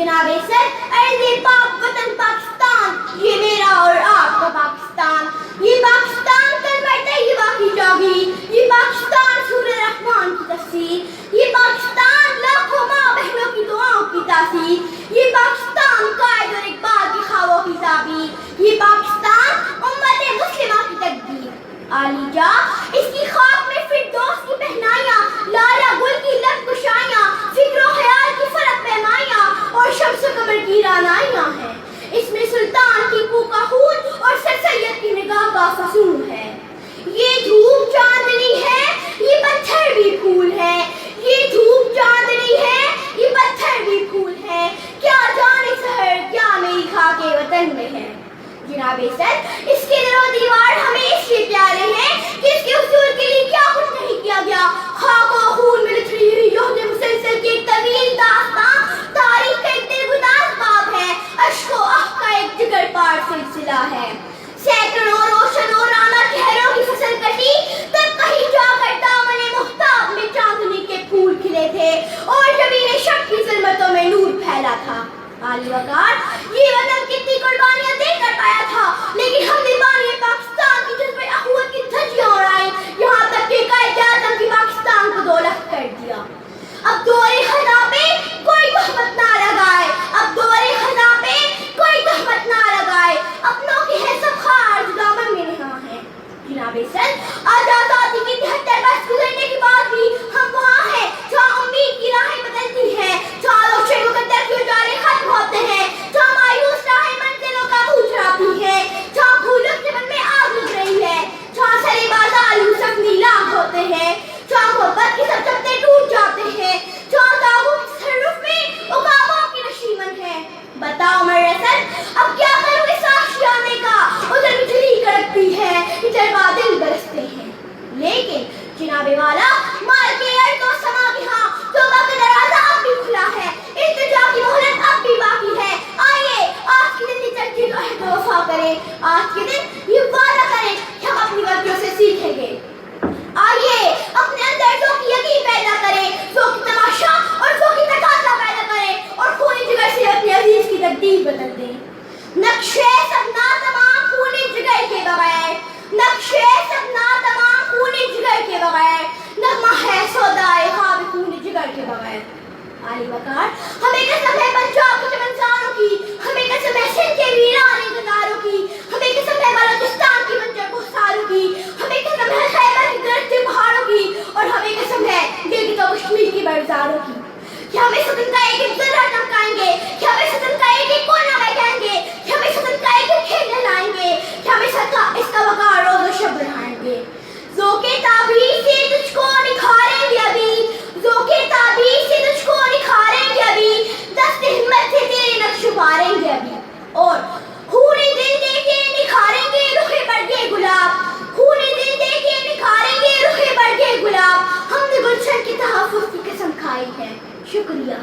जनाब सर अर्ज़े पाक वतन पाकिस्तान, ये मेरा और आपका पाकिस्तान, ये पाकिस्तान कलमा तैयबा की जागीर, ये पाकिस्तान सूरह रहमान की तफसीर, ये पाकिस्तान लाखों माँ बहनों की दुआओं की तासीर, ये पाकिस्तान कायद और इकबाल की ख्वाबों की ताबीर, ये पाकिस्तान उम्मत मुस्लिमा की तकदीर। आलीजा इसकी खाक में फिरदौस की पहनाइयाँ, लाला गुल की लब कुशाइयाँ, फिक्र ख्याल की फलक पैमाइयाँ और शम्स कमर की रानाइयाँ हैं। इसमें सुल्तान की पू का खून और सर सैयद की निगाह का फसून है। ये धूप चांदनी है, ये पत्थर भी फूल है, ये धूप चांदनी है, ये पत्थर भी फूल है, क्या जाने सहर क्या मेरी खाके वतन में है। जनाबे सर इसके दरो दीवार हमें इसलिए प्यारे हैं कि इसके उसूल के लिए क्या कुछ नहीं किया गया। खाक और खून में लिखी हुई योहदे मुसलसल की एक तवील दास्तां, तारीख का एक दिलगुदार बाब है, अश्क और आह का एक जिगर पार सिलसिला है। सैकड़ों रोशन और राना ठहरों की फसल कटी, तब कहीं जाकर दामने मुहताब में चांदनी के फूल खिले थे और जमीन शक की ज़ुल्मतों में नूर फैला था। आली वकार ये वतन कितनी कुर्बानियां देकर पाया था, लेकिन हमने बानी पाकिस्तान की जज्बे अखुवत की धज्जियां उड़ाई, यहाँ तक कि कायद-ए-आज़म की पाकिस्तान को दोलख कर दिया। अब दोरे खता पे कोई तहमत ना लगाए, अब दोरे खता पे कोई तहमत ना लगाए, अपनों की है सब खार दामन में यहाँ है। जनाबे सर आज़ादी की 73 वर्ष गुजरने के बाद भी हम वहाँ हैं जहाँ उम्मीद की राहें बदलती हैं, जहाँ रोशन मुकद्दर के उजाले खत्म होते हैं, जहाँ मायूस राहें मंजिलों का मुँह चुराती हैं, जहाँ भूलों के मन में आग लग रही है, जहाँ सरे बाजार यूसुफ नीलाम होते हैं, जहाँ मोहब्बत के सब सपने टूट जाते हैं, जहाँ ताबूत तसर्रुफ में उकाबों की नशीमन है। बताओ मेरे सर अब क्या करूँ इस आशियाने का, उधर बिजली कड़कती है, इधर बादल बरसते हैं, लेकिन जनाबे वाला मार के अर्द और समा के हाँ तौबा का दरवाजा अब भी खुला है, इल्तिजा की मोहलत अब भी बाकी है। आइए आज के दिन चलती तो है तो वफा करें, आज के दिन ये वादा करें कि हम अपनी गलतियों से सीखेंगे। आइए अपने अंदर जो की यकीन पैदा करें, जो की तमाशा और जो की तकाजा पैदा करें और खूनी जिगर से अपने अजीज की तकदीर बदल दें। नक्शे सपना तमाम खूनी जिगर के बगैर, नक्शे सपना तमाम खूनी जिगर के बगैर, नगमा है सौदाए ख्वाब खूनी जिगर के बगैर। आली वकार हमें कसम है पंजाब के चमनसारों की, हमें कसम है सिंध के वीरान इंतजारों की, हमें कसम है बलोचिस्तान की बंजर कोहसारों की, हमें कसम है खैबर के गरजते पहाड़ों की और हमें कसम है गिलगित और कश्मीर की बरसारों की। क्या हमें सदन का एक एक जर्रा चमकाएंगे, क्या हमें सदन का एक एक कोना बहकाएंगे, क्या हमें सदन का एक एक खेल लाएंगे, क्या हमें इसका वकार रोज़ और शब बढ़ाएंगे। ज़ोक़े ताबीर से तुझको निखारेंगे अभी, ज़ोक़े ताबीर से तुझको निखारेंगे अभी, दस्ते हिम्मत से तेरे नक्श उभारेंगे अभी और खूनी दिल देके निखारेंगे रुखे बढ़ गुलाब, खूनी दिल देके निखारेंगे रुखे बढ़ गुलाब। हमने गुलशन की तहफ़्फ़ुज़ की कसम खाई है। शुक्रिया।